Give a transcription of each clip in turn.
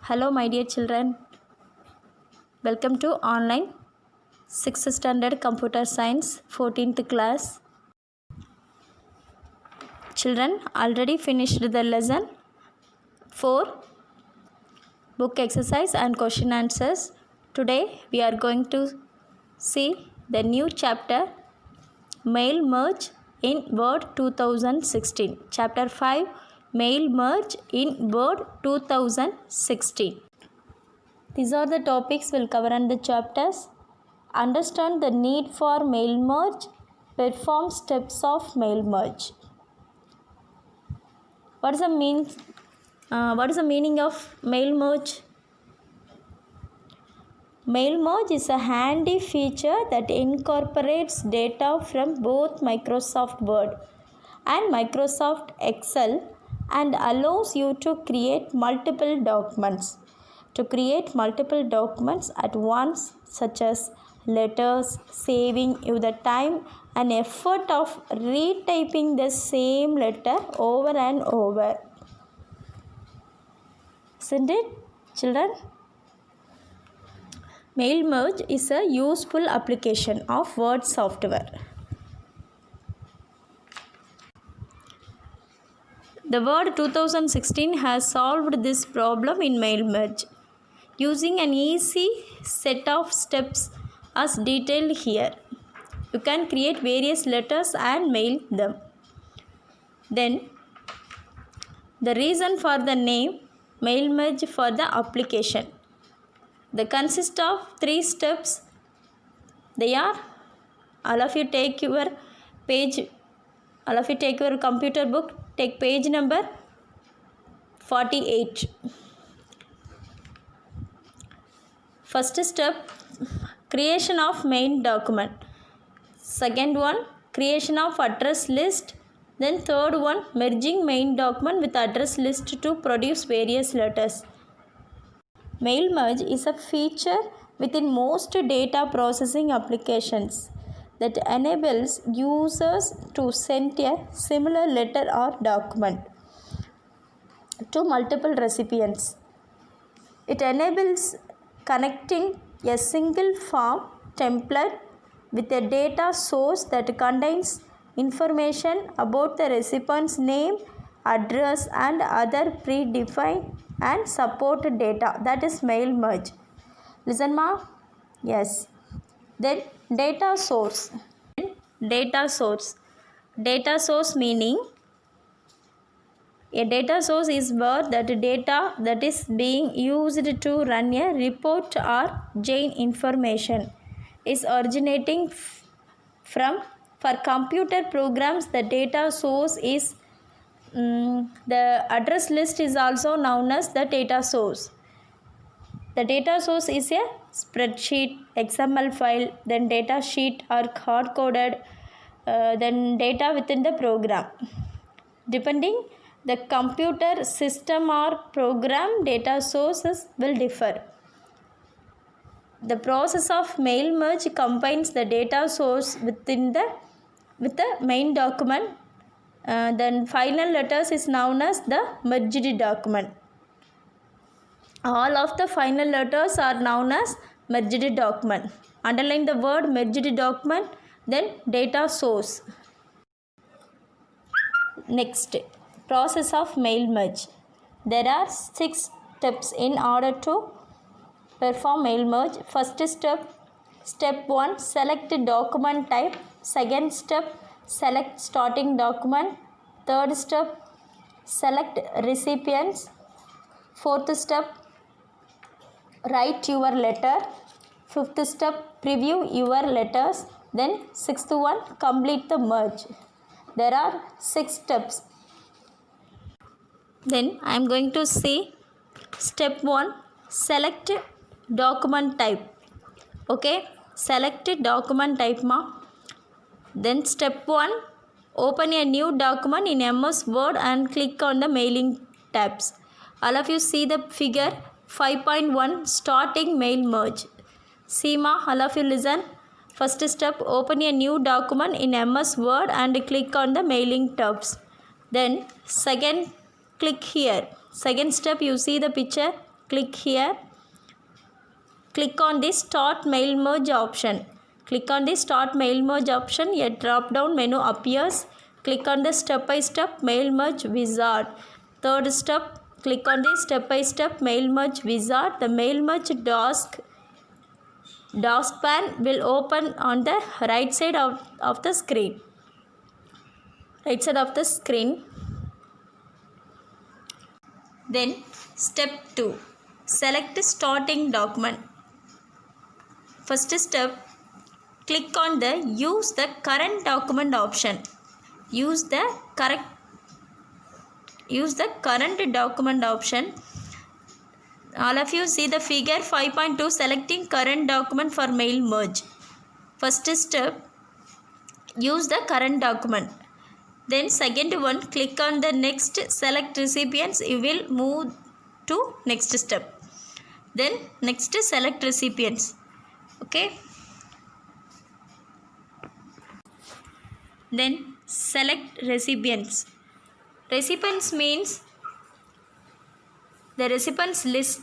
Hello, my dear children. Welcome to online 6th standard computer science 14th class. Children already finished the lesson 4 book exercise and question answers. Today we are going to see the new chapter Mail Merge in Word 2016. Chapter 5 Mail Merge in Word 2016. These are the topics we'll cover in the chapters. Understand the need for mail merge. Perform steps of mail merge. What is the meaning of mail merge? Mail merge is a handy feature that incorporates data from both Microsoft Word and Microsoft Excel and allows you to create multiple documents. At once, such as letters, saving you the time and effort of retyping the same letter over and over. Isn't it, children? Mail merge is a useful application of Word software. The Word 2016 has solved this problem in mail merge using an easy set of steps as detailed here. You can create various letters and mail them. Then, the reason for the name Mail Merge for the application. They consist of 3 steps. They are, all of you take your computer book, take page number 48. First step, creation of main document. Second one, creation of address list. Then third one, merging main document with address list to produce various letters. Mail merge is a feature within most data processing applications that enables users to send a similar letter or document to multiple recipients. It enables connecting a single form template with a data source that contains information about the recipient's name, address and other predefined and support data. That is mail merge. Listen ma? Yes. Then data source. Data source meaning a data source is where that data that is being used to run a report or gain information is originating from. For computer programs, the data source is the address list is also known as the data source. The data source is a spreadsheet, XML file, then data sheet or hard-coded, then data within the program. Depending the computer system or program, data sources will differ. The process of mail merge combines the data source with the main document. Then final letters is known as the merged document. All of the final letters are known as merged document. Underline the word merged document, then data source. Next, process of mail merge. There are 6 steps in order to perform mail merge. First step 1, select document type. Second step, select starting document. Third step, select recipients. Fourth step, write your letter. Fifth step, preview your letters. Then sixth one, complete the merge. There are 6 steps. Then I am going to say step 1, select document type. Okay, select document type ma. Then step 1, open a new document in MS Word and click on the mailing tabs. All of you see the figure 5.1 starting mail merge. See ma, all of you listen. First step, open a new document in MS Word and click on the mailing tabs. Then second, click here. Second step, you see the picture click here. Click on the Start Mail Merge option. Click on the Start Mail Merge option. A drop down menu appears. Click on the Step-by-Step Mail Merge Wizard. Third step, click on the Step-by-Step Mail Merge Wizard. The Mail Merge taskbar will open on the right side of the screen. Right side of the screen. Then step 2. Select starting document. First step, click on the Use the current document option. Use the current document option. All of you see the figure 5.2, selecting current document for mail merge. First step, use the current document. Then second one, click on the next, select recipients. You will move to next step. Then next, select recipients. Okay. Then select recipients. Recipients means the recipients list.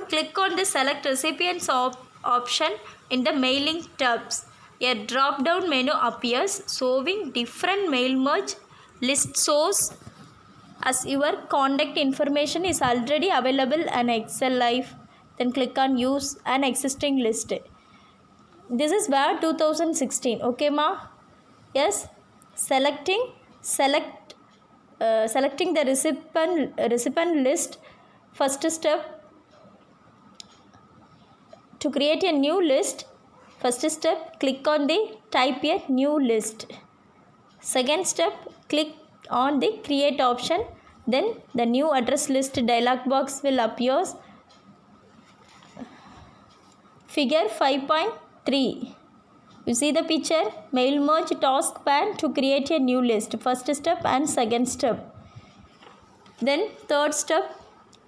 Click on the select recipients option in the mailing tabs. A drop down menu appears showing different mail merge list source. As your contact information is already available in Excel Live, then click on Use an existing list. This is where 2016. Okay, ma? Yes. Selecting the recipient list. First step, to create a new list. First step, click on the type a new list. Second step, click on the create option. Then the new address list dialog box will appear. Figure 5.3. You see the picture, mail merge taskbar to create a new list. First step and second step. Then third step,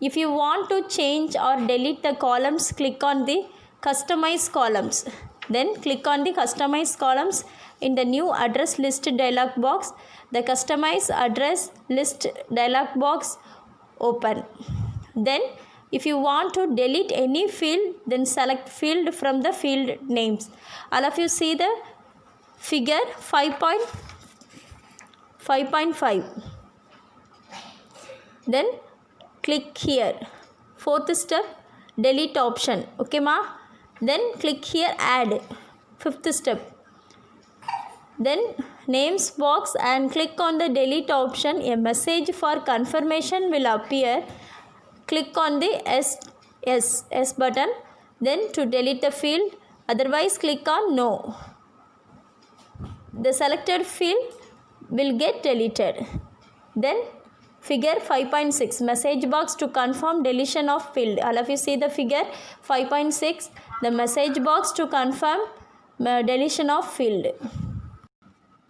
if you want to change or delete the columns, click on the customize columns. Then click on the customize columns in the new address list dialog box. The customize address list dialog box open. Then if you want to delete any field, then select field from the field names. All of you see the figure 5.5. Then click here. Fourth step, delete option. Okay, ma? Then click here, add. Fifth step. Then names box and click on the delete option. A message for confirmation will appear. Click on the S button. Then to delete the field. Otherwise, click on no. The selected field will get deleted. Then figure 5.6, message box to confirm deletion of field. All of you see the figure 5.6, the message box to confirm deletion of field.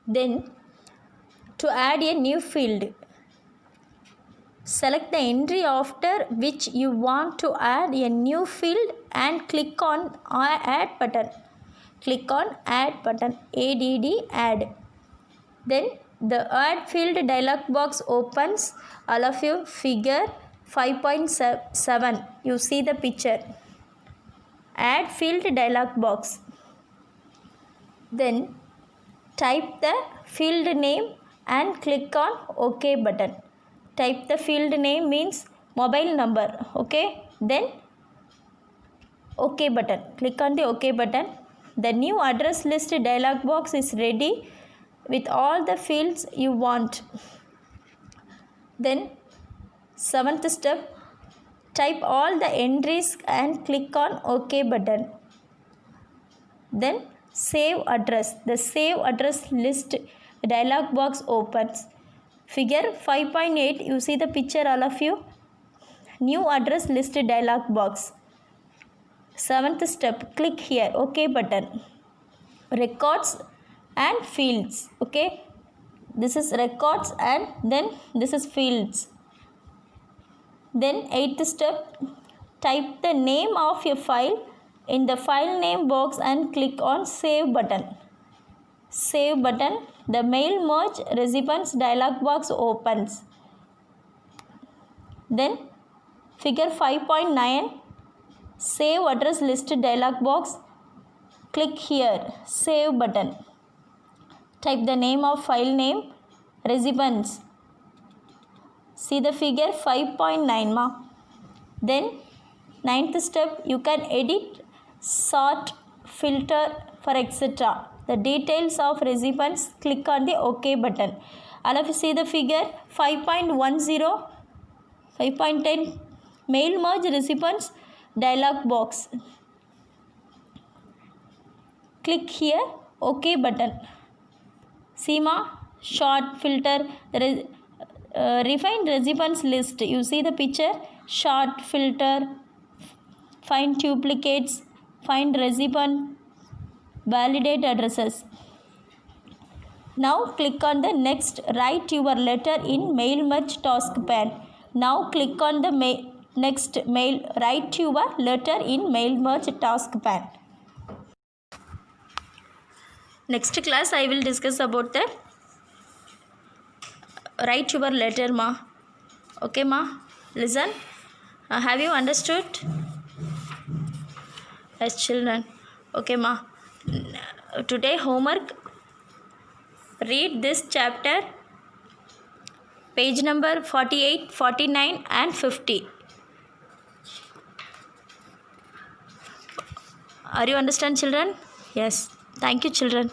Then to add a new field, select the entry after which you want to add a new field and click on add button. Click on add button, add. Then the add field dialog box opens. All of you figure 5.7. You see the picture. Add field dialog box. Then type the field name and click on OK button. Type the field name means mobile number. Okay. Then OK button. Click on the OK button. The new address list dialog box is ready with all the fields you want. Then seventh step, type all the entries and click on OK button. Then save address. The save address list dialog box opens. Figure 5.8, you see the picture, all of you. New address list dialog box. Seventh step, click here, OK button. Records and fields. Okay, this is records and then this is fields. Then eighth step, type the name of your file in the file name box and click on save button. Save button. The mail merge recipients dialog box opens. Then Figure 5.9, save address list dialog box. Click here, save button. Type the name of file name, recipients. See the figure 5.9 ma. Then 9th step, you can edit, sort, filter for etc. The details of recipients, click on the OK button. All of you see the figure 5.10, 5.10 mail merge recipients dialog box. Click here OK button. See ma, sort, filter, refine recipients list. You see the picture, sort, filter, find duplicates, find recipient, validate addresses. Now click on the next, write your letter in mail merge task pane. Now click on the next mail, write your letter in mail merge task pane. Next class I will discuss about the write your letter ma. Okay ma, listen. Have you understood? Yes children. Okay ma. Today homework, read this chapter, page number 48, 49 and 50. Are you understand children? Yes. Thank you children.